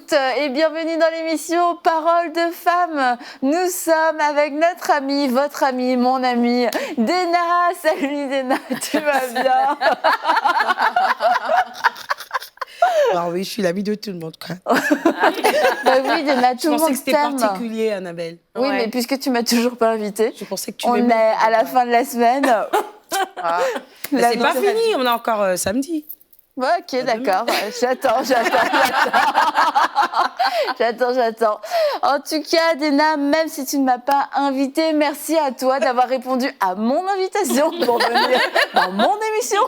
toutes et bienvenue dans l'émission Paroles de femmes. Nous sommes avec notre amie, votre amie, mon amie, Déna. Salut Déna, tu vas bien? Alors oui, je suis l'amie de tout le monde, quoi. Bah oui, Déna, tout le monde t'aime. Je pensais que c'était particulier, Annabelle. Oui, Ouais. mais puisque tu m'as toujours pas invitée, Je pensais que tu on m'aimais. est à la fin de la semaine. Mais La c'est pas vie- fini, on est encore samedi. Ouais, ok, d'accord. J'attends. J'attends. En tout cas, Déna, même si tu ne m'as pas invitée, merci à toi d'avoir répondu à mon invitation pour venir dans mon émission.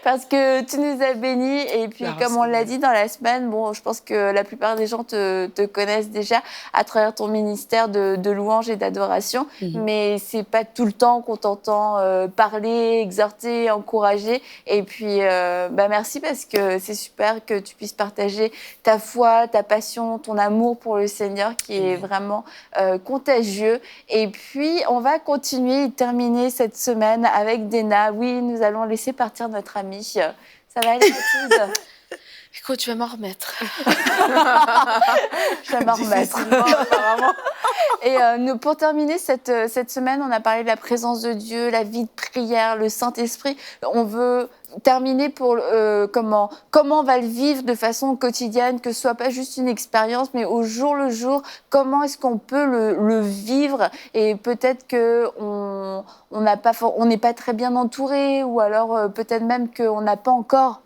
Parce que tu nous as bénis et puis, Ah, comme c'est on l'a vrai. dit dans la semaine, bon, je pense que la plupart des gens te connaissent déjà à travers ton ministère de louange et d'adoration. Mais c'est pas tout le temps qu'on t'entend parler, exhorter, encourager. Et puis, merci parce que c'est super que tu puisses partager ta foi, ta passion, ton amour pour le Seigneur qui est vraiment contagieux. Et puis, on va continuer et terminer cette semaine avec Déna. Oui, nous allons laisser partir notre amie. Ça va aller, Mathilde? Écoute, je vais m'en remettre. Je vais m'en remettre. Apparemment. Et pour terminer cette semaine, on a parlé de la présence de Dieu, la vie de prière, le Saint-Esprit. On veut terminer pour comment on va le vivre de façon quotidienne, que ce soit pas juste une expérience, mais au jour le jour, comment est-ce qu'on peut le vivre. Et peut-être qu'on n'est pas très bien entouré, ou alors peut-être même qu'on n'a pas encore,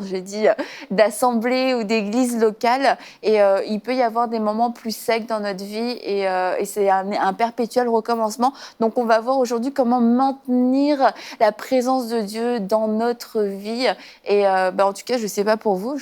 j'ai dit, d'assemblée ou d'église locale. Et il peut y avoir des moments plus secs dans notre vie et c'est un perpétuel recommencement. Donc on va voir aujourd'hui comment maintenir la présence de Dieu dans notre vie. Et en tout cas, je ne sais pas pour vous,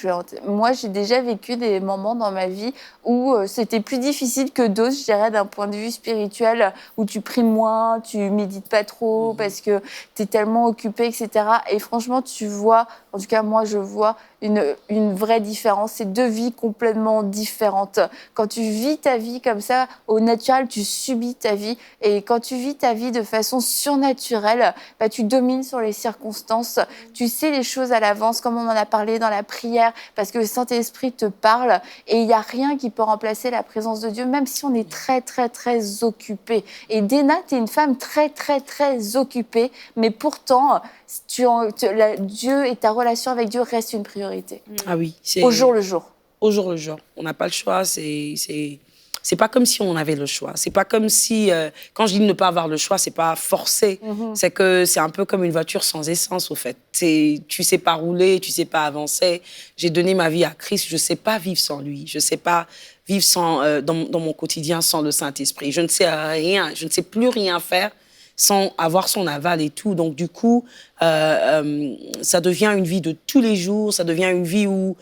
moi j'ai déjà vécu des moments dans ma vie où c'était plus difficile que d'autres, je dirais, d'un point de vue spirituel, où tu pries moins, tu médites pas trop parce que tu es tellement occupé, etc. Et franchement, tu vois, en tout cas moi je vois une vraie différence. C'est deux vies complètement différentes. Quand tu vis ta vie comme ça, au naturel, tu subis ta vie. Et quand tu vis ta vie de façon surnaturelle, tu domines sur les circonstances. Tu sais les choses à l'avance, comme on en a parlé dans la prière, parce que le Saint-Esprit te parle. Et il n'y a rien qui peut remplacer la présence de Dieu, même si on est très, très, très occupé. Et Déna, tu es une femme très, très, très occupée. Mais pourtant, Dieu et ta relation avec Dieu restent une priorité. Ah oui. Au jour le jour. Au jour le jour. On n'a pas le choix. C'est pas comme si on avait le choix. C'est pas comme si, quand je dis ne pas avoir le choix, c'est pas forcé. C'est que c'est un peu comme une voiture sans essence, au fait. Tu sais pas rouler, tu sais pas avancer. J'ai donné ma vie à Christ, je sais pas vivre sans lui. Je sais pas vivre dans mon quotidien sans le Saint-Esprit. Je ne sais rien, je ne sais plus rien faire sans avoir son aval et tout. Donc, du coup, ça devient une vie de tous les jours. Ça devient une vie où,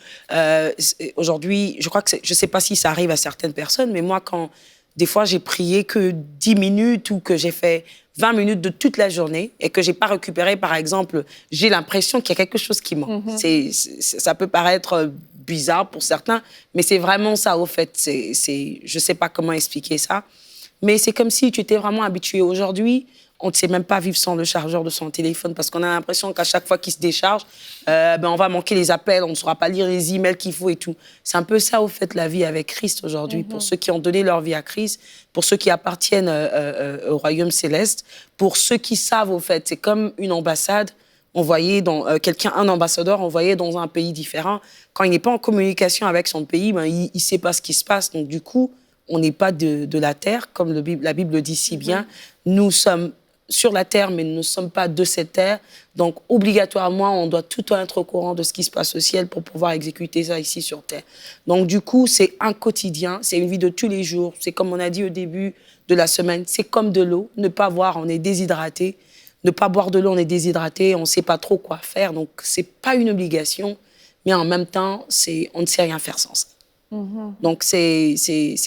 aujourd'hui, je crois que je ne sais pas si ça arrive à certaines personnes, mais moi, quand des fois j'ai prié que 10 minutes ou que j'ai fait 20 minutes de toute la journée et que je n'ai pas récupéré, par exemple, j'ai l'impression qu'il y a quelque chose qui manque. Ça peut paraître bizarre pour certains, mais c'est vraiment ça, au fait. Je ne sais pas comment expliquer ça. Mais c'est comme si tu étais vraiment habitué. Aujourd'hui, on ne sait même pas vivre sans le chargeur de son téléphone parce qu'on a l'impression qu'à chaque fois qu'il se décharge, on va manquer les appels, on ne saura pas lire les emails qu'il faut et tout. C'est un peu ça, au fait, la vie avec Christ aujourd'hui. Pour ceux qui ont donné leur vie à Christ, pour ceux qui appartiennent au royaume céleste, pour ceux qui savent, au fait, c'est comme une ambassade. Envoyé un ambassadeur envoyé dans un pays différent. Quand il n'est pas en communication avec son pays, il ne sait pas ce qui se passe. Donc, du coup, on n'est pas de la terre, comme la Bible le dit si bien. Nous sommes sur la terre, mais nous ne sommes pas de cette terre. Donc, obligatoirement, on doit tout le temps être au courant de ce qui se passe au ciel pour pouvoir exécuter ça ici sur terre. Donc, du coup, c'est un quotidien, c'est une vie de tous les jours. C'est comme on a dit au début de la semaine, c'est comme de l'eau. Ne pas boire, on est déshydraté. Ne pas boire de l'eau, on est déshydraté, on ne sait pas trop quoi faire. Donc, ce n'est pas une obligation, mais en même temps, on ne sait rien faire sans ça. Donc, c'est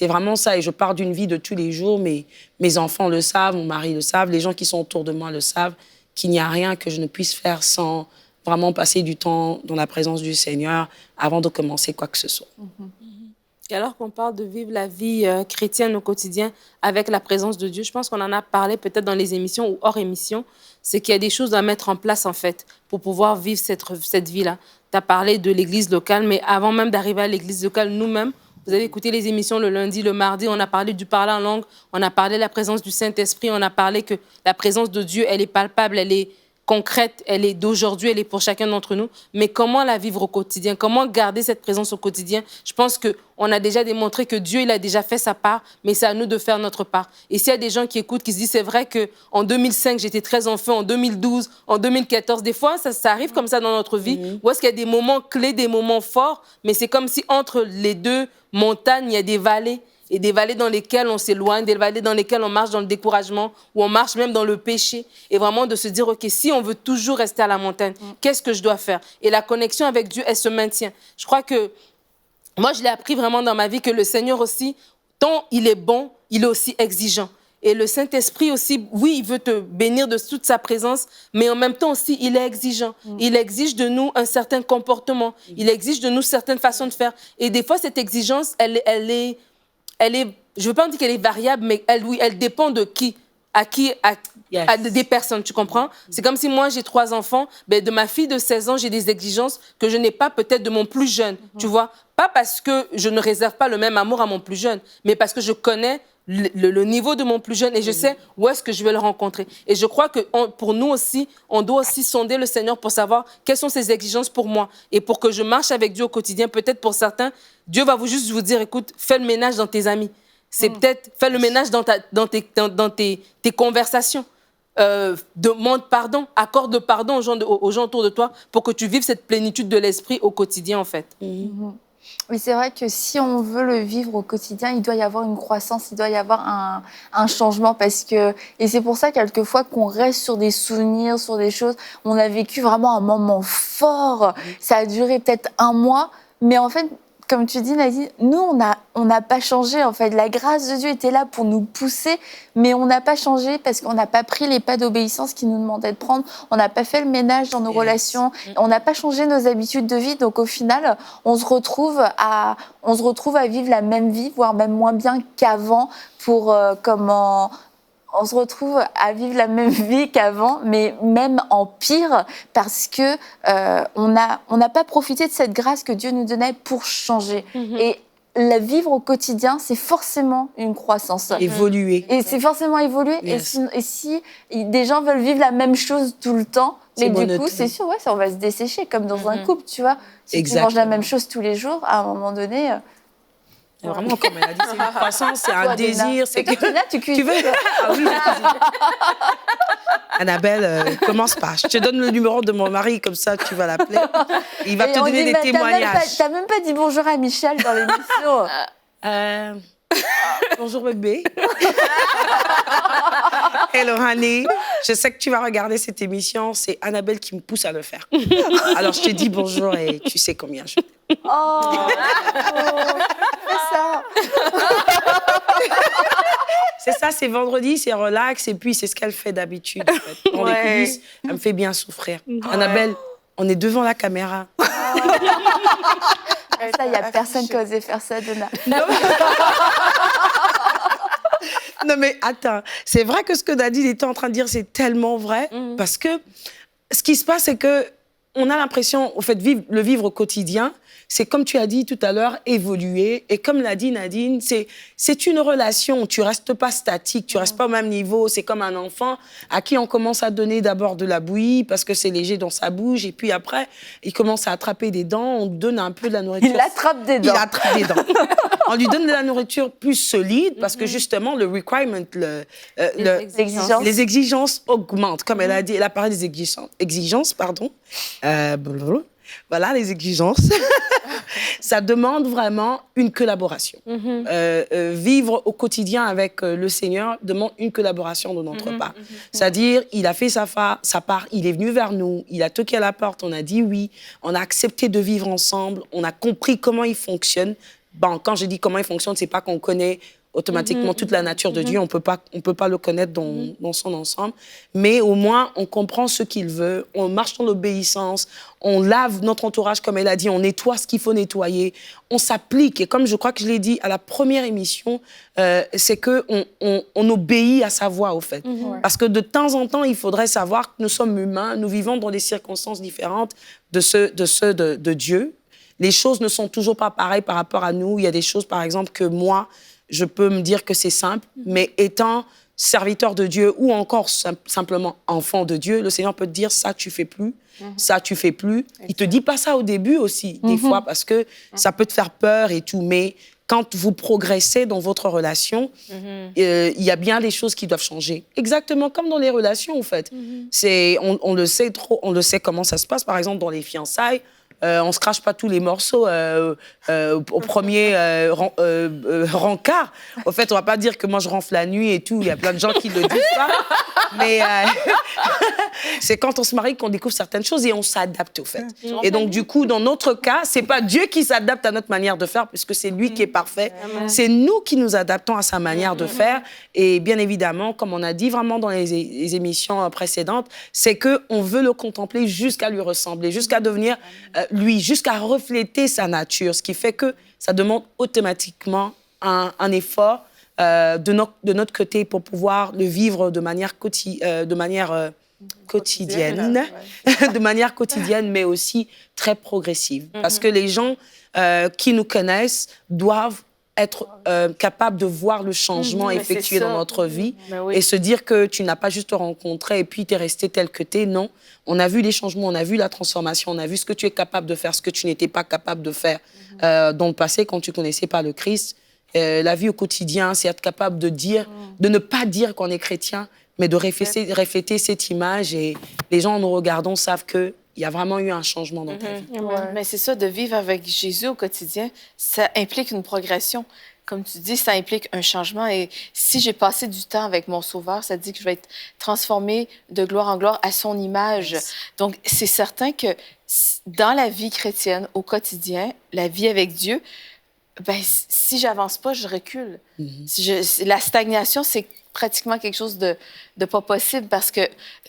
vraiment ça. Et je pars d'une vie de tous les jours. Mes enfants le savent, mon mari le savent, les gens qui sont autour de moi le savent, qu'il n'y a rien que je ne puisse faire sans vraiment passer du temps dans la présence du Seigneur avant de commencer quoi que ce soit. Et alors qu'on parle de vivre la vie chrétienne au quotidien avec la présence de Dieu, je pense qu'on en a parlé peut-être dans les émissions ou hors émission, c'est qu'il y a des choses à mettre en place, en fait, pour pouvoir vivre cette vie-là. tu as parlé de l'église locale, mais avant même d'arriver à l'église locale, nous-mêmes, vous avez écouté les émissions le lundi, le mardi, on a parlé du parler en langue, on a parlé de la présence du Saint-Esprit, on a parlé que la présence de Dieu, elle est palpable, elle est concrète, elle est d'aujourd'hui, elle est pour chacun d'entre nous. Mais comment la vivre au quotidien? Comment garder cette présence au quotidien? Je pense qu'on a déjà démontré que Dieu, il a déjà fait sa part, mais c'est à nous de faire notre part. Et s'il y a des gens qui écoutent, qui se disent, c'est vrai qu'en 2005, j'étais très enfant, en 2012, en 2014, des fois, ça arrive comme ça dans notre vie, où est-ce qu'il y a des moments clés, des moments forts, mais c'est comme si entre les deux montagnes, il y a des vallées. Et des vallées dans lesquelles on s'éloigne, des vallées dans lesquelles on marche dans le découragement, ou on marche même dans le péché. Et vraiment de se dire, OK, si on veut toujours rester à la montagne, qu'est-ce que je dois faire? Et la connexion avec Dieu, elle se maintient. Je crois que, moi, je l'ai appris vraiment dans ma vie, que le Seigneur aussi, tant il est bon, il est aussi exigeant. Et le Saint-Esprit aussi, oui, il veut te bénir de toute sa présence, mais en même temps aussi, il est exigeant. Il exige de nous un certain comportement. Il exige de nous certaines façons de faire. Et des fois, cette exigence, elle est, je ne veux pas dire qu'elle est variable, mais elle dépend de qui, Yes. à des personnes, tu comprends? C'est comme si moi, j'ai 3 enfants, ben, de ma fille de 16 ans, j'ai des exigences que je n'ai pas peut-être de mon plus jeune, tu vois? Pas parce que je ne réserve pas le même amour à mon plus jeune, mais parce que je connais le niveau de mon plus jeune et je sais où est-ce que je vais le rencontrer. Et je crois que pour nous aussi, on doit aussi sonder le Seigneur pour savoir quelles sont ses exigences pour moi. Et pour que je marche avec Dieu au quotidien, peut-être pour certains, Dieu va juste vous dire, écoute, fais le ménage dans tes amis. C'est peut-être, fais le ménage dans tes conversations. Demande pardon, accorde pardon aux gens autour de toi pour que tu vives cette plénitude de l'esprit au quotidien, en fait. Oui, c'est vrai que si on veut le vivre au quotidien, il doit y avoir une croissance, il doit y avoir un changement et c'est pour ça quelquefois qu'on reste sur des souvenirs, sur des choses. On a vécu vraiment un moment fort, ça a duré peut-être 1 mois, mais en fait, comme tu dis, Nadine, nous, on n'a pas changé. En fait, la grâce de Dieu était là pour nous pousser, mais on n'a pas changé parce qu'on n'a pas pris les pas d'obéissance qu'il nous demandait de prendre. On n'a pas fait le ménage dans nos relations. On n'a pas changé nos habitudes de vie. Donc, au final, on se retrouve à vivre la même vie, voire même moins bien qu'avant on se retrouve à vivre la même vie qu'avant, mais même en pire, parce que on n'a pas profité de cette grâce que Dieu nous donnait pour changer. Et la vivre au quotidien, c'est forcément une croissance. Évoluer. Et c'est forcément évoluer. Yes. Et si des gens veulent vivre la même chose tout le temps, mais du coup, c'est sûr, on va se dessécher, comme dans un couple, tu vois. Si tu manges la même chose tous les jours, à un moment donné... Vraiment, comme elle a dit, c'est une croissance, c'est un désir. C'est que tu cuisines. Ah oui, Annabelle, commence pas. Je te donne le numéro de mon mari, comme ça, tu vas l'appeler. Il va te donner des témoignages. T'as même pas dit bonjour à Michel dans l'émission. Bonjour bébé. Hello honey. Je sais que tu vas regarder cette émission. C'est Annabelle qui me pousse à le faire. Alors je te dis bonjour et tu sais combien je t'aime. Oh, c'est ça. C'est ça, c'est vendredi, c'est relax et puis c'est ce qu'elle fait d'habitude. En fait. Dans les coulisses, elle me fait bien souffrir. Annabelle, on est devant la caméra. Ça, il n'y a personne qui osait faire ça, Donna. Non mais attends, c'est vrai que ce que Nadine était en train de dire, c'est tellement vrai. Parce que ce qui se passe, c'est que on a l'impression, au fait, le vivre au quotidien, c'est comme tu as dit tout à l'heure, évoluer. Et comme l'a dit Nadine, c'est une relation. Tu restes pas statique, tu restes pas au même niveau. C'est comme un enfant à qui on commence à donner d'abord de la bouillie parce que c'est léger dans sa bouche. Et puis après, il commence à attraper des dents. On lui donne un peu de la nourriture. Il attrape des dents. Il attrape des dents. On lui donne de la nourriture plus solide parce que justement, le requirement, les exigences augmentent. Comme elle a dit, elle a parlé des exigences, pardon. Voilà, les exigences. Ça demande vraiment une collaboration. Vivre au quotidien avec le Seigneur demande une collaboration de notre part. C'est-à-dire, il a fait sa part, il est venu vers nous, il a toqué à la porte, on a dit oui, on a accepté de vivre ensemble, on a compris comment il fonctionne. Bon, quand je dis comment il fonctionne, c'est pas qu'on connaît automatiquement toute la nature de Dieu. On peut pas le connaître dans son ensemble. Mais au moins, on comprend ce qu'il veut. On marche dans l'obéissance. On lave notre entourage, comme elle a dit. On nettoie ce qu'il faut nettoyer. On s'applique. Et comme je crois que je l'ai dit à la première émission, c'est qu'on obéit à sa voix, au fait. Parce que de temps en temps, il faudrait savoir que nous sommes humains. Nous vivons dans des circonstances différentes de ceux de Dieu. Les choses ne sont toujours pas pareilles par rapport à nous. Il y a des choses, par exemple, que moi, je peux me dire que c'est simple, mais étant serviteur de Dieu ou encore simplement enfant de Dieu, le Seigneur peut te dire ça, tu fais plus, ça, tu fais plus. Il te dit pas ça au début aussi, des fois, parce que ça peut te faire peur et tout, mais quand vous progressez dans votre relation, il y a bien des choses qui doivent changer. Exactement comme dans les relations, en fait. On le sait on le sait comment ça se passe, par exemple, dans les fiançailles. On ne se crache pas tous les morceaux au premier rencard. Au fait, on ne va pas dire que moi, je ronfle la nuit et tout. Il y a plein de gens qui le disent pas. Mais c'est quand on se marie qu'on découvre certaines choses et on s'adapte, au fait. Et donc, du coup, dans notre cas, ce n'est pas Dieu qui s'adapte à notre manière de faire, puisque c'est lui qui est parfait. C'est nous qui nous adaptons à sa manière de faire. Et bien évidemment, comme on a dit vraiment dans les émissions précédentes, c'est qu'on veut le contempler jusqu'à lui ressembler, jusqu'à devenir... lui, jusqu'à refléter sa nature, ce qui fait que ça demande automatiquement un effort de notre côté pour pouvoir le vivre de manière quotidienne, de manière quotidienne, mais aussi très progressive. Parce que les gens qui nous connaissent doivent être capable de voir le changement effectué dans notre vie et se dire que tu n'as pas juste rencontré et puis tu es resté tel que tu es. Non, on a vu les changements, on a vu la transformation, on a vu ce que tu es capable de faire, ce que tu n'étais pas capable de faire dans le passé quand tu ne connaissais pas le Christ. La vie au quotidien, c'est être capable de dire, de ne pas dire qu'on est chrétien, mais de refléter cette image. Et les gens, en nous regardant, savent que il y a vraiment eu un changement dans ta vie. Mais c'est ça, de vivre avec Jésus au quotidien, ça implique une progression. Comme tu dis, ça implique un changement. Et si j'ai passé du temps avec mon Sauveur, ça dit que je vais être transformée de gloire en gloire à son image. Donc, c'est certain que dans la vie chrétienne, au quotidien, la vie avec Dieu, ben, si j'avance pas, je recule. La stagnation, c'est pratiquement quelque chose de pas possible parce que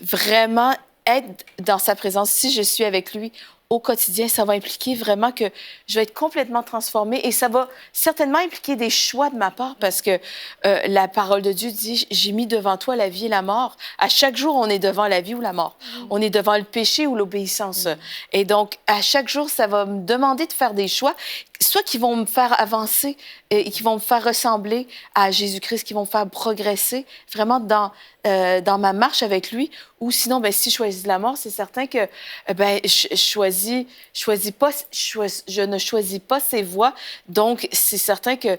vraiment... être dans sa présence, si je suis avec lui au quotidien, ça va impliquer vraiment que je vais être complètement transformée et ça va certainement impliquer des choix de ma part parce que la parole de Dieu dit « J'ai mis devant toi la vie et la mort ». À chaque jour, on est devant la vie ou la mort. On est devant le péché ou l'obéissance. Et donc, à chaque jour, ça va me demander de faire des choix, soit qui vont me faire avancer et qui vont me faire ressembler à Jésus-Christ, qui vont me faire progresser vraiment dans ma marche avec lui, ou sinon, ben, si je choisis la mort, c'est certain que ben, je ne choisis pas ses voies. Donc, c'est certain que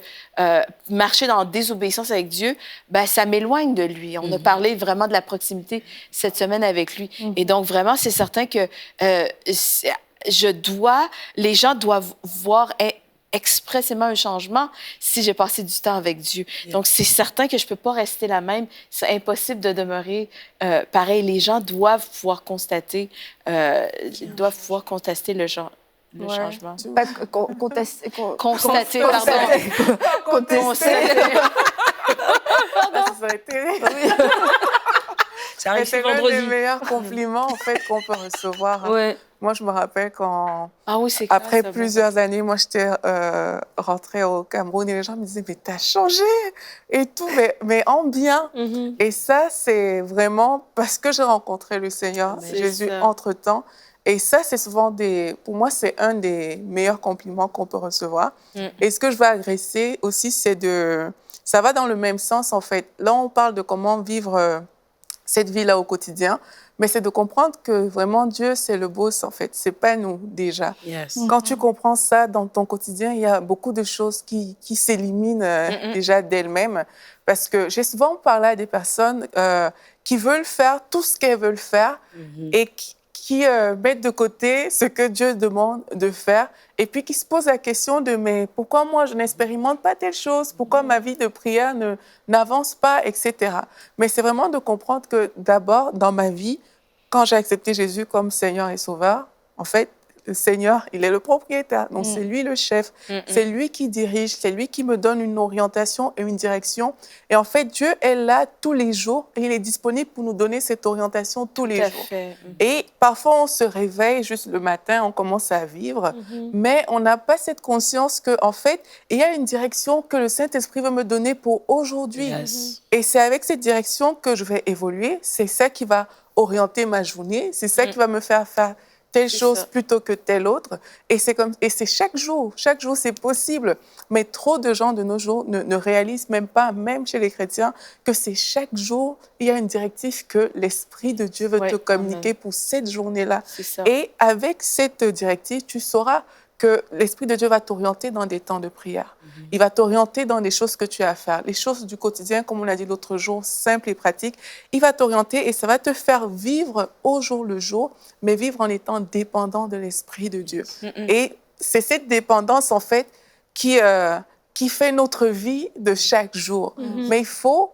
marcher dans la désobéissance avec Dieu, ben, ça m'éloigne de lui. On a parlé vraiment de la proximité cette semaine avec lui. Et donc, vraiment, c'est certain que les gens doivent voir expressément un changement si j'ai passé du temps avec Dieu. Donc, c'est certain que je ne peux pas rester la même. C'est impossible de demeurer pareil. Les gens doivent pouvoir constater le changement. Pas constater, Constater, pardon. Contester. Ça arrive C'est l'un des meilleurs compliments en fait qu'on peut recevoir. Moi, je me rappelle quand, après plusieurs années, moi, j'étais rentrée au Cameroun et les gens me disaient « Mais t'as changé !» et tout, mais en bien. Et ça, c'est vraiment parce que j'ai rencontré le Seigneur, Jésus, entre-temps. Et ça, c'est souvent pour moi, c'est un des meilleurs compliments qu'on peut recevoir. Et ce que je veux agresser aussi, c'est ça va dans le même sens, en fait. Là, on parle de comment vivre cette vie-là au quotidien, mais c'est de comprendre que vraiment Dieu, c'est le boss, en fait. C'est pas nous, déjà. Quand tu comprends ça dans ton quotidien, il y a beaucoup de choses qui s'éliminent déjà d'elles-mêmes. Parce que j'ai souvent parlé à des personnes qui veulent faire tout ce qu'elles veulent faire et qui mettent de côté ce que Dieu demande de faire et puis qui se posent la question de « mais pourquoi moi je n'expérimente pas telle chose? Pourquoi ma vie de prière n'avance pas? » etc. Mais c'est vraiment de comprendre que d'abord, dans ma vie, quand j'ai accepté Jésus comme Seigneur et Sauveur, en fait, Seigneur, il est le propriétaire, donc c'est lui le chef, c'est lui qui dirige, c'est lui qui me donne une orientation et une direction. Et en fait, Dieu est là tous les jours et il est disponible pour nous donner cette orientation tous les jours. Et parfois, on se réveille juste le matin, on commence à vivre, mais on n'a pas cette conscience qu'en fait, il y a une direction que le Saint-Esprit veut me donner pour aujourd'hui. Et c'est avec cette direction que je vais évoluer, c'est ça qui va orienter ma journée, c'est ça qui va me faire telle chose plutôt que telle autre. Et c'est chaque jour c'est possible. Mais trop de gens de nos jours ne réalisent même pas, même chez les chrétiens, que c'est chaque jour, il y a une directive que l'Esprit de Dieu veut te communiquer pour cette journée-là. Et avec cette directive, tu sauras que l'Esprit de Dieu va t'orienter dans des temps de prière. Il va t'orienter dans les choses que tu as à faire, les choses du quotidien, comme on l'a dit l'autre jour, simples et pratiques. Il va t'orienter et ça va te faire vivre au jour le jour, mais vivre en étant dépendant de l'Esprit de Dieu. Et c'est cette dépendance, en fait, qui fait notre vie de chaque jour. Mais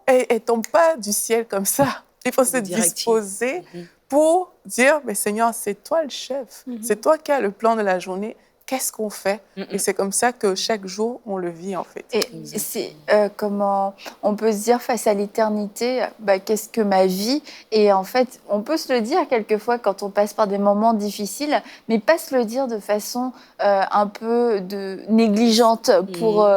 elle ne tombe pas du ciel comme ça. Il faut se disposer pour dire, mais Seigneur, c'est toi le chef. C'est toi qui as le plan de la journée. Qu'est-ce qu'on fait? Et c'est comme ça que chaque jour, on le vit, en fait. Et c'est comment on peut se dire face à l'éternité, qu'est-ce que ma vie? Et en fait, on peut se le dire quelquefois quand on passe par des moments difficiles, mais pas se le dire de façon un peu négligente pour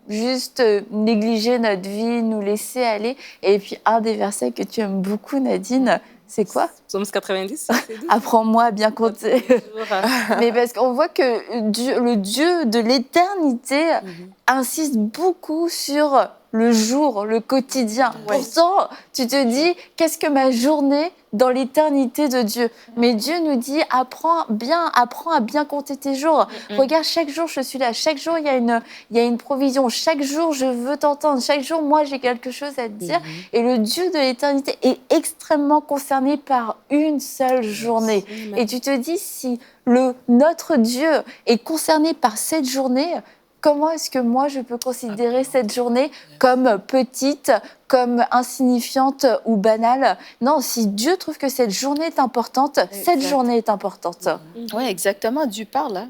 juste négliger notre vie, nous laisser aller. Et puis, un des versets que tu aimes beaucoup, Nadine, c'est quoi? Psaume 90. Apprends-moi à bien compter. Mais parce qu'on voit que le Dieu de l'éternité insiste beaucoup sur le jour, le quotidien. Pourtant, tu te dis, qu'est-ce que ma journée dans l'éternité de Dieu? Mais Dieu nous dit, apprends à bien compter tes jours. Regarde, chaque jour, je suis là. Chaque jour, il y a une provision. Chaque jour, je veux t'entendre. Chaque jour, moi, j'ai quelque chose à te dire. Et le Dieu de l'éternité est extrêmement concerné par une seule journée. Et tu te dis, si notre Dieu est concerné par cette journée, comment est-ce que moi, je peux considérer cette journée comme petite, comme insignifiante ou banale? Non, si Dieu trouve que cette journée est importante, cette journée est importante. Oui, exactement. Dieu parle, hein?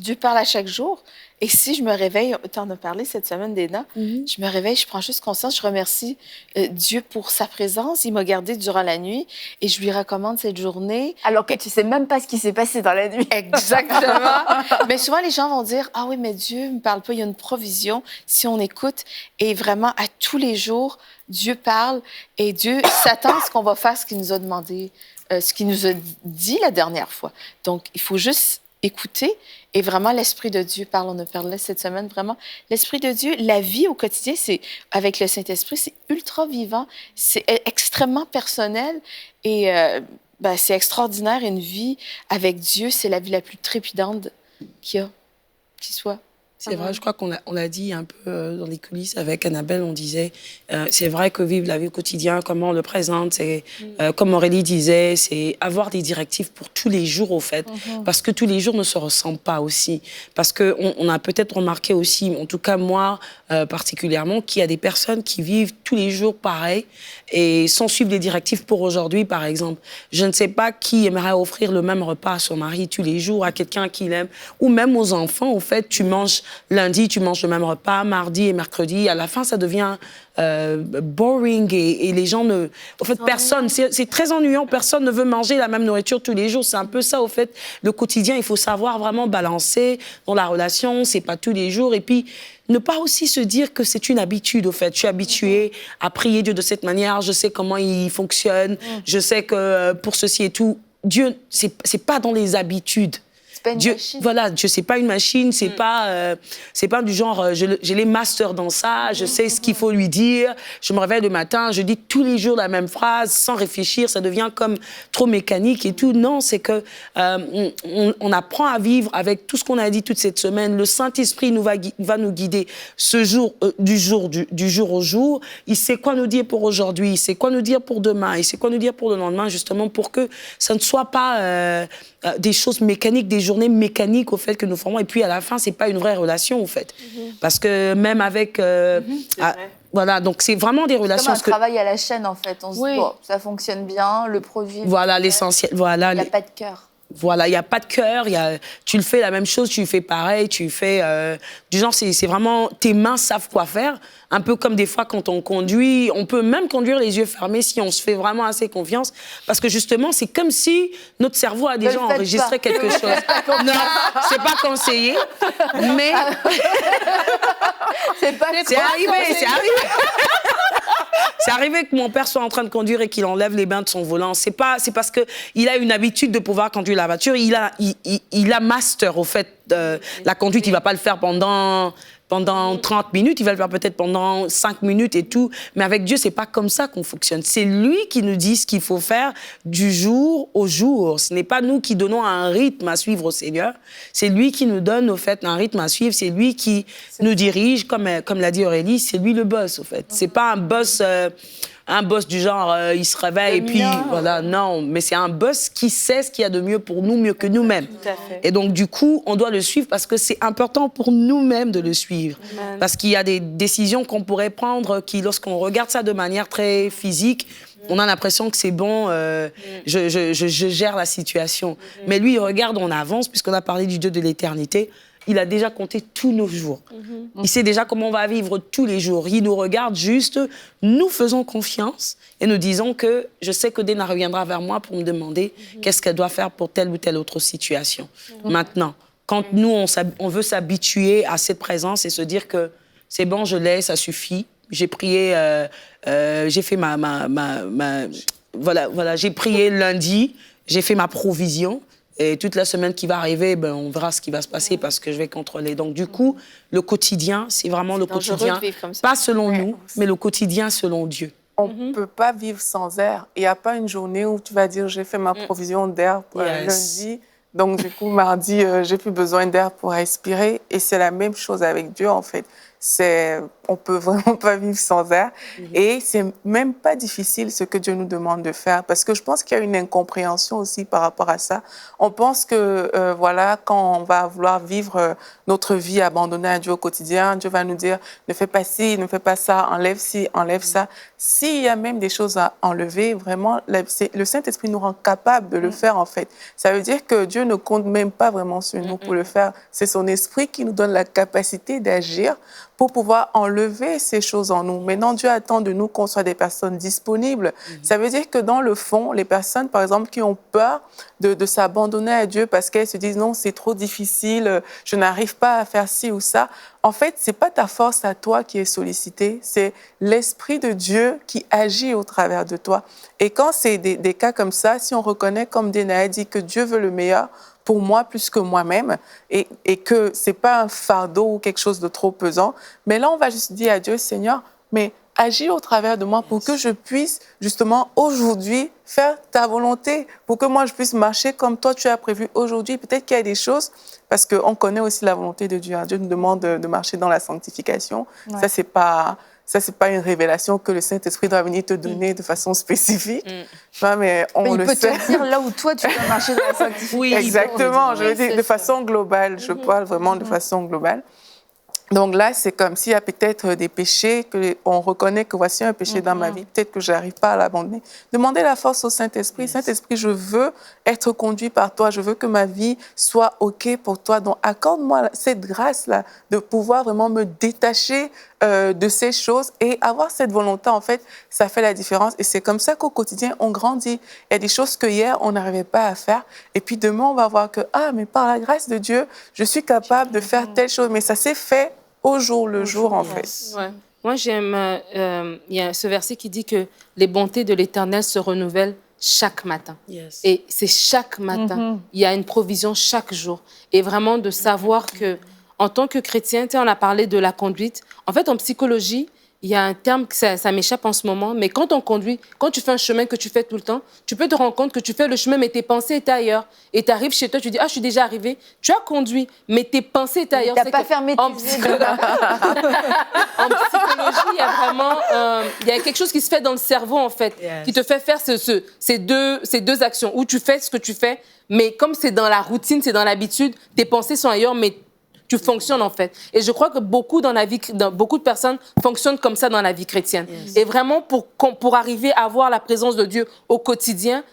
Dieu parle à chaque jour. Et si je me réveille, tu en as parlé cette semaine, Déna, je me réveille, je prends juste conscience, je remercie Dieu pour sa présence. Il m'a gardée durant la nuit et je lui recommande cette journée. Alors que tu sais même pas ce qui s'est passé dans la nuit. Exactement. Mais souvent, les gens vont dire, ah oui, mais Dieu ne me parle pas, il y a une provision si on écoute. Et vraiment, à tous les jours, Dieu parle et Dieu s'attend à ce qu'on va faire ce qu'il nous a demandé, ce qu'il nous a dit la dernière fois. Donc, il faut juste écouter et vraiment l'Esprit de Dieu parle. On a parlé cette semaine, vraiment. L'Esprit de Dieu, la vie au quotidien, c'est avec le Saint-Esprit, c'est ultra vivant, c'est extrêmement personnel et c'est extraordinaire. Une vie avec Dieu, c'est la vie la plus trépidante qui soit. C'est vrai, je crois qu'on l'a dit un peu dans les coulisses avec Annabelle, on disait, c'est vrai que vivre la vie au quotidien, comment on le présente, c'est, comme Aurélie disait, c'est avoir des directives pour tous les jours, au fait, parce que tous les jours ne se ressemblent pas aussi. Parce qu'on a peut-être remarqué aussi, en tout cas moi particulièrement, qu'il y a des personnes qui vivent tous les jours pareil et sans suivre les directives pour aujourd'hui, par exemple. Je ne sais pas qui aimerait offrir le même repas à son mari tous les jours, à quelqu'un qu'il aime, ou même aux enfants, au fait, tu manges lundi, tu manges le même repas, mardi et mercredi. À la fin, ça devient boring et les gens ne... Au fait, personne... C'est très ennuyant. Personne ne veut manger la même nourriture tous les jours. C'est un peu ça, au fait. Le quotidien, il faut savoir vraiment balancer dans la relation. C'est pas tous les jours. Et puis, ne pas aussi se dire que c'est une habitude, au fait. Je suis habituée à prier Dieu de cette manière. Je sais comment il fonctionne. Je sais que pour ceci et tout, Dieu, c'est pas dans les habitudes. Dieu, voilà, Dieu, c'est pas une machine, c'est pas du genre, j'ai les masters dans ça, je sais ce qu'il faut lui dire, je me réveille le matin, je dis tous les jours la même phrase, sans réfléchir, ça devient comme trop mécanique et tout. Non, c'est que on apprend à vivre avec tout ce qu'on a dit toute cette semaine. Le Saint-Esprit va nous guider ce jour, du jour au jour. Il sait quoi nous dire pour aujourd'hui, il sait quoi nous dire pour demain, il sait quoi nous dire pour le lendemain, justement pour que ça ne soit pas des choses mécaniques, des journées mécaniques au fait que nous formons. Et puis à la fin, c'est pas une vraie relation au fait, parce que même avec voilà, donc c'est vraiment des relations. C'est comme un travail à la chaîne en fait. On se dit bon, ça fonctionne bien, le produit. Voilà l'essentiel. Voilà. Il n'y a pas de cœur. Voilà, il n'y a pas de cœur, tu le fais la même chose, tu le fais pareil, tu fais... du genre, c'est vraiment... Tes mains savent quoi faire. Un peu comme des fois, quand on conduit, on peut même conduire les yeux fermés si on se fait vraiment assez confiance. Parce que justement, c'est comme si notre cerveau a déjà enregistré quelque chose. Non, c'est pas conseillé, mais... C'est arrivé. C'est arrivé que mon père soit en train de conduire et qu'il enlève les mains de son volant. C'est parce qu'il a une habitude de pouvoir conduire la voiture. Il a master, au fait, la conduite. Il ne va pas le faire pendant 30 minutes, il va le faire peut-être pendant 5 minutes et tout. Mais avec Dieu, c'est pas comme ça qu'on fonctionne. C'est lui qui nous dit ce qu'il faut faire du jour au jour. Ce n'est pas nous qui donnons un rythme à suivre au Seigneur. C'est lui qui nous donne, au fait, un rythme à suivre. C'est lui qui nous dirige, comme l'a dit Aurélie. C'est lui le boss, au fait. C'est pas un boss du genre, il se réveille et puis voilà, non. Mais c'est un boss qui sait ce qu'il y a de mieux pour nous, mieux que nous-mêmes. Et donc, du coup, on doit le suivre parce que c'est important pour nous-mêmes de le suivre. Amen. Parce qu'il y a des décisions qu'on pourrait prendre qui, lorsqu'on regarde ça de manière très physique, on a l'impression que c'est bon, je gère la situation. Mais lui, il regarde en avance, puisqu'on a parlé du Dieu de l'éternité. Il a déjà compté tous nos jours. Il sait déjà comment on va vivre tous les jours. Il nous regarde juste, nous faisons confiance et nous disons que je sais que Dena reviendra vers moi pour me demander qu'est-ce qu'elle doit faire pour telle ou telle autre situation. Maintenant, quand nous, on veut s'habituer à cette présence et se dire que c'est bon, je l'ai, ça suffit. J'ai prié, j'ai fait voilà, j'ai prié lundi, j'ai fait ma provision. Et toute la semaine qui va arriver, on verra ce qui va se passer parce que je vais contrôler. Donc, du coup, le quotidien, c'est vraiment le quotidien. Pas selon nous, mais le quotidien selon Dieu. On ne peut pas vivre sans air. Il n'y a pas une journée où tu vas dire, j'ai fait ma provision d'air pour lundi. Donc, du coup, mardi, j'ai plus besoin d'air pour respirer. Et c'est la même chose avec Dieu, en fait. On peut vraiment pas vivre sans air. Et c'est même pas difficile ce que Dieu nous demande de faire, parce que je pense qu'il y a une incompréhension aussi par rapport à ça. On pense que, voilà, quand on va vouloir vivre notre vie abandonnée à Dieu au quotidien, Dieu va nous dire, ne fais pas ci, ne fais pas ça, enlève ci, enlève ça. S'il y a même des choses à enlever, vraiment, le Saint-Esprit nous rend capable de le faire, en fait. Ça veut dire que Dieu ne compte même pas vraiment sur nous pour le faire. C'est son Esprit qui nous donne la capacité d'agir pour pouvoir enlever ces choses en nous. Maintenant, Dieu attend de nous qu'on soit des personnes disponibles. Ça veut dire que dans le fond, les personnes, par exemple, qui ont peur de s'abandonner à Dieu parce qu'elles se disent « non, c'est trop difficile, je n'arrive pas à faire ci ou ça », en fait, ce n'est pas ta force à toi qui est sollicitée, c'est l'Esprit de Dieu qui agit au travers de toi. Et quand c'est des cas comme ça, si on reconnaît, comme Dena a dit, que Dieu veut le meilleur pour moi plus que moi-même et que ce n'est pas un fardeau ou quelque chose de trop pesant, mais là, on va juste dire à Dieu, Seigneur, mais agis au travers de moi pour que je puisse justement aujourd'hui faire ta volonté, pour que moi je puisse marcher comme toi tu as prévu aujourd'hui. Peut-être qu'il y a des choses, parce qu'on connaît aussi la volonté de Dieu. Dieu nous demande de marcher dans la sanctification. Ouais. Ça, c'est pas une révélation que le Saint-Esprit doit venir te donner de façon spécifique. Mais on le sait. Il peut te dire là où toi, tu dois marcher dans la sanctification. Oui, exactement. Je veux dire de façon globale. Je parle vraiment de façon globale. Donc là, c'est comme s'il y a peut-être des péchés qu'on reconnaît que voici un péché dans ma vie, peut-être que je n'arrive pas à l'abandonner. Demandez la force au Saint-Esprit. Saint-Esprit, je veux être conduit par toi, je veux que ma vie soit OK pour toi. Donc accorde-moi cette grâce-là de pouvoir vraiment me détacher de ces choses et avoir cette volonté, en fait, ça fait la différence. Et c'est comme ça qu'au quotidien, on grandit. Il y a des choses que hier, on n'arrivait pas à faire. Et puis demain, on va voir que, mais par la grâce de Dieu, je suis capable de faire telle chose. Mais ça s'est fait au jour le jour, en fait. Ouais. Moi, j'aime, il y a ce verset qui dit que les bontés de l'Éternel se renouvellent chaque matin. Yes. Et c'est chaque matin. Il y a une provision chaque jour. Et vraiment de savoir que, en tant que chrétien, on a parlé de la conduite. En fait, en psychologie, il y a un terme, ça m'échappe en ce moment, mais quand on conduit, quand tu fais un chemin que tu fais tout le temps, tu peux te rendre compte que tu fais le chemin, mais tes pensées étaient ailleurs. Et tu arrives chez toi, tu dis, je suis déjà arrivé. Tu as conduit, mais tes pensées étaient ailleurs. Tu n'as pas fermé tes yeux. En psychologie, il y a vraiment il y a quelque chose qui se fait dans le cerveau, en fait, qui te fait faire ces deux actions, où tu fais ce que tu fais, mais comme c'est dans la routine, c'est dans l'habitude, tes pensées sont ailleurs, mais tu fonctionnes, en fait. Et je crois que beaucoup de personnes fonctionnent comme ça dans la vie chrétienne. Yes. Et vraiment, pour arriver à avoir la présence de Dieu au quotidien,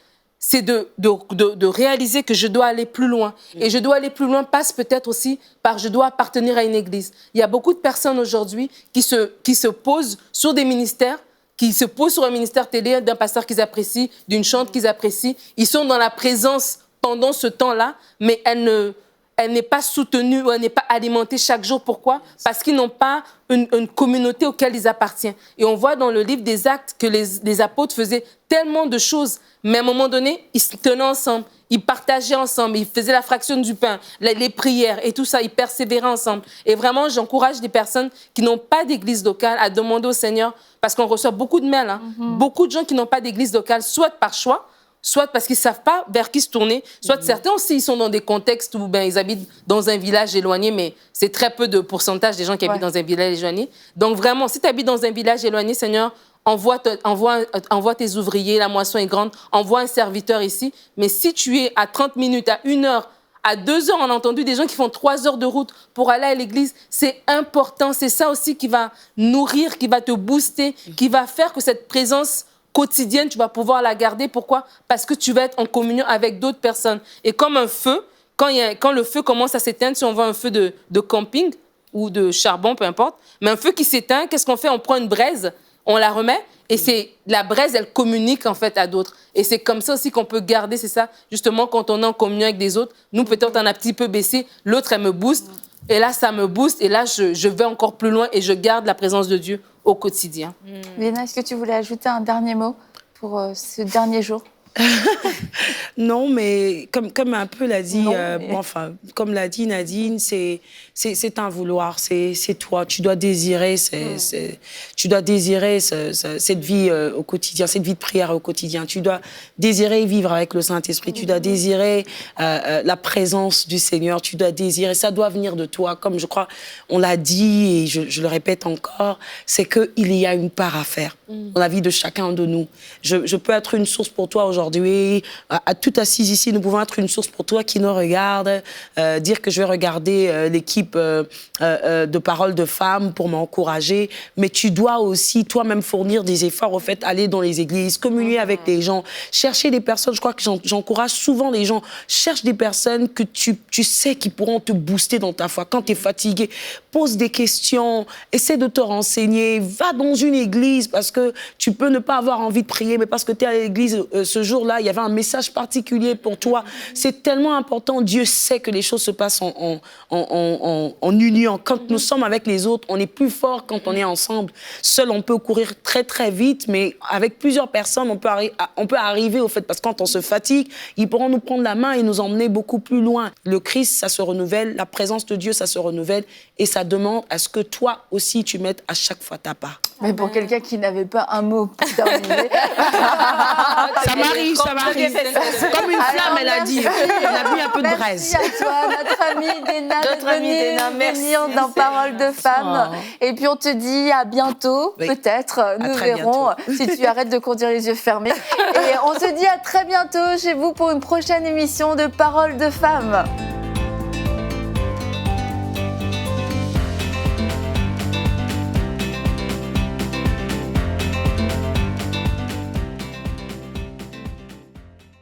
c'est de réaliser que je dois aller plus loin. Et je dois aller plus loin passe peut-être aussi par je dois appartenir à une église. Il y a beaucoup de personnes aujourd'hui qui se posent sur des ministères, qui se posent sur un ministère télé d'un pasteur qu'ils apprécient, d'une chante qu'ils apprécient. Ils sont dans la présence pendant ce temps-là, mais elle n'est pas soutenue ou elle n'est pas alimentée chaque jour. Pourquoi? Parce qu'ils n'ont pas une communauté auquel ils appartiennent. Et on voit dans le livre des Actes que les apôtres faisaient tellement de choses, mais à un moment donné, ils se tenaient ensemble, ils partageaient ensemble, ils faisaient la fraction du pain, les prières et tout ça, ils persévéraient ensemble. Et vraiment, j'encourage des personnes qui n'ont pas d'église locale à demander au Seigneur, parce qu'on reçoit beaucoup de mails, beaucoup de gens qui n'ont pas d'église locale, soit par choix, soit parce qu'ils ne savent pas vers qui se tourner, soit certains aussi, ils sont dans des contextes où ils habitent dans un village éloigné, mais c'est très peu de pourcentage des gens qui habitent dans un village éloigné. Donc vraiment, si tu habites dans un village éloigné, Seigneur, envoie tes ouvriers, la moisson est grande, envoie un serviteur ici. Mais si tu es à 30 minutes, à 1 heure, à 2 heures, on a entendu des gens qui font 3 heures de route pour aller à l'église, c'est important. C'est ça aussi qui va nourrir, qui va te booster, qui va faire que cette présence quotidienne, tu vas pouvoir la garder. Pourquoi? Parce que tu vas être en communion avec d'autres personnes. Et comme un feu, quand le feu commence à s'éteindre, si on voit un feu de camping ou de charbon, peu importe, mais un feu qui s'éteint, qu'est-ce qu'on fait? On prend une braise, on la remet, et la braise, elle communique en fait à d'autres. Et c'est comme ça aussi qu'on peut garder, c'est ça, justement, quand on est en communion avec des autres, nous peut-être on a un petit peu baissé, l'autre, elle me booste, et là, ça me booste, et là, je vais encore plus loin, et je garde la présence de Dieu au quotidien. Léna, est-ce que tu voulais ajouter un dernier mot pour ce dernier jour? Non, mais comme un peu l'a dit, comme l'a dit Nadine, c'est un vouloir, c'est toi. Tu dois désirer, tu dois désirer cette vie au quotidien, cette vie de prière au quotidien. Tu dois désirer vivre avec le Saint-Esprit. Tu dois désirer la présence du Seigneur. Tu dois désirer, ça doit venir de toi. Comme je crois, on l'a dit et je le répète encore, c'est qu'il y a une part à faire dans la vie de chacun de nous. Je peux être une source pour toi aujourd'hui. À tout assise ici, nous pouvons être une source pour toi qui nous regarde, dire que je vais regarder l'équipe de Paroles de Femmes pour m'encourager, mais tu dois aussi toi-même fournir des efforts, au fait, aller dans les églises, communier avec les gens, chercher des personnes. Je crois que j'encourage souvent les gens, cherche des personnes que tu sais qui pourront te booster dans ta foi. Quand tu es fatigué, pose des questions, essaie de te renseigner, va dans une église parce que tu peux ne pas avoir envie de prier, mais parce que tu es à l'église ce jour-là, il y avait un message particulier pour toi. C'est tellement important. Dieu sait que les choses se passent en union. Quand nous sommes avec les autres, on est plus fort quand on est ensemble. Seul, on peut courir très, très vite, mais avec plusieurs personnes, on peut arriver au fait. Parce que quand on se fatigue, ils pourront nous prendre la main et nous emmener beaucoup plus loin. Le Christ, ça se renouvelle. La présence de Dieu, ça se renouvelle. Et ça demande à ce que toi aussi, tu mettes à chaque fois ta part. Mais pour quelqu'un qui n'avait pas un mot pour terminer... Ça m'arrive. Comme une flamme, elle a dit. Elle a mis un peu de braise. Merci à toi, notre amie Léna, de venir dans Paroles de Femmes. Et puis on te dit à bientôt, peut-être. Nous verrons si tu arrêtes de conduire les yeux fermés. Et on se dit à très bientôt chez vous pour une prochaine émission de Paroles de Femmes.